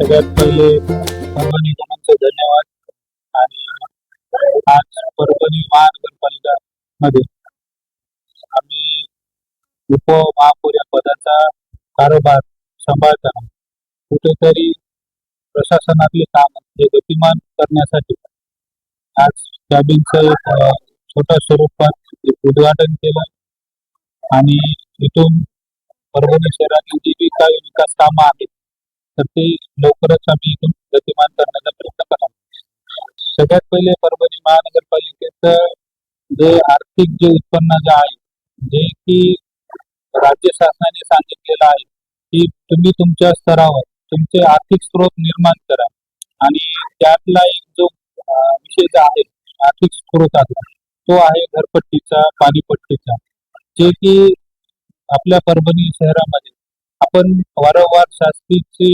सगळ्यात पहिले परभणी जनांचे धन्यवाद. आणि आज परभणी महानगरपालिका मध्ये आम्ही उपमहापौर या पदाचा कारभार सांभाळताना कुठेतरी प्रशासनातले काम हे गतिमान करण्यासाठी आज कॅबिनचं एक छोट्या स्वरूपात उद्घाटन केलं. आणि इथून परभणी शहरातील जी काही विकास कामं आहेत तर ते लवकरच आम्ही इथून गतिमान करण्याचा प्रयत्न करणार. सगळ्यात पहिले परभणी महानगरपालिकेचं जे आर्थिक जे उत्पन्न जे आहे जे की राज्य शासनाने सांगितलेलं आहे की तुम्ही तुमच्या स्तरावर तुमचे आर्थिक स्रोत निर्माण करा. आणि त्यातला एक जो विषय जो आहे आर्थिक स्रोताचा तो आहे घरपट्टीचा, पाणीपट्टीचा, जे की आपल्या परभणी शहरामध्ये आपण वारंवार शास्तीची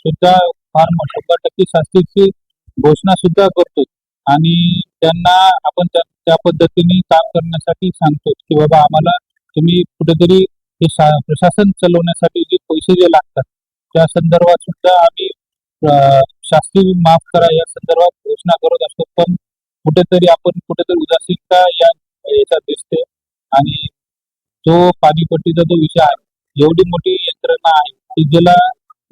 सुद्धा फार 100% शास्तीची घोषणा सुद्धा करतो. आणि त्यांना आपण त्या पद्धतीने काम करण्यासाठी सांगतो की बाबा आम्हाला तुम्ही कुठेतरी हे प्रशासन चालवण्यासाठी जे पैसे जे लागतात त्या संदर्भात सुद्धा आम्ही शास्ती माफ करा या संदर्भात घोषणा करत असतो. पण कुठेतरी उदासीनता याच्यात दिसते. आणि जो पाणीपट्टीचा जो विषय आहे एवढी मोठी यंत्रणा आहे की ज्याला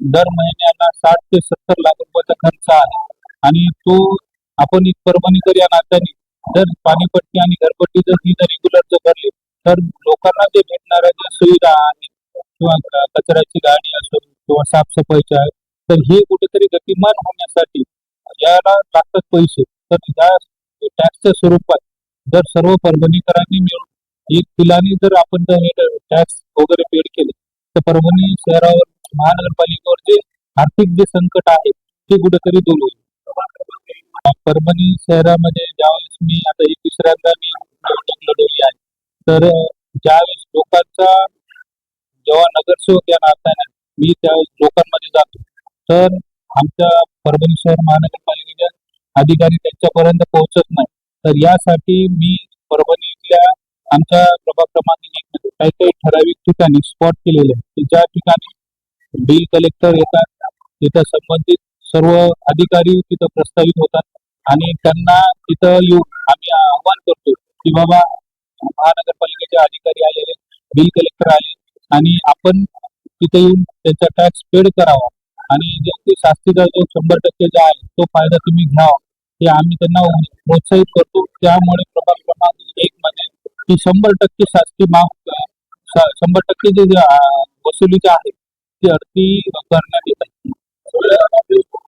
दर महिन्याला 60 ते 70 लाख रुपयाचा खर्च आहे. आणि तो आपण एक परभणीकर या नात्याने जर पाणीपट्टी आणि घरपट्टी जर ही रेग्युलर जर भरली तर लोकांना जे भेटणाऱ्या ज्या सुविधा आहेत किंवा कचऱ्याची गाडी असो किंवा साफसफाईच्या तर हे कुठेतरी गतिमान होण्यासाठी याला लागतात पैसे. तर या टॅक्सच्या स्वरूपात जर सर्व परभणीकरांनी मिळून एक पिलानी जर आपण जर हे टॅक्स वगैरे पेड केले तर परभणी शहरावर महानगरपालिकेवर जे आर्थिक जे संकट आहे ते कुठेतरी दूर होईल. परभणी शहरामध्ये ज्यावेळेस मी आता ही तिसऱ्यांदा मी निवडणूक लढवली आहे तर ज्यावेळेस लोकांचा जेव्हा नगरसेवक या नात्याने मी त्यावेळेस लोकांमध्ये जातो तर आमच्या परभणी शहर महानगरपालिकेच्या अधिकारी त्यांच्यापर्यंत पोहोचत नाही. तर यासाठी मी परभणीतल्या आमच्या प्रभाग क्रमांक 1 मध्ये काही ठराविक ठिकाणी स्पॉट केलेले आहेत की ज्या ठिकाणी बिल कलेक्टर येतात, तिथं संबंधित सर्व अधिकारी तिथं प्रस्तावित होतात आणि त्यांना तिथं येऊन आम्ही आवाहन करतो की बाबा महानगरपालिकेचे अधिकारी आलेले, बिल कलेक्टर आले आणि आपण तिथे येऊन त्यांचा टॅक्स पेड करावा आणि जो ते शास्तीचा जो 100% जो आहे तो फायदा तुम्ही घ्यावा हे आम्ही त्यांना प्रोत्साहित करतो. त्यामुळे प्रभाग क्रमांक 1 मध्ये ही 100% शास्ती माफ 100% जे वसुलीचे आहे ती अडती करण्यात येत आहे.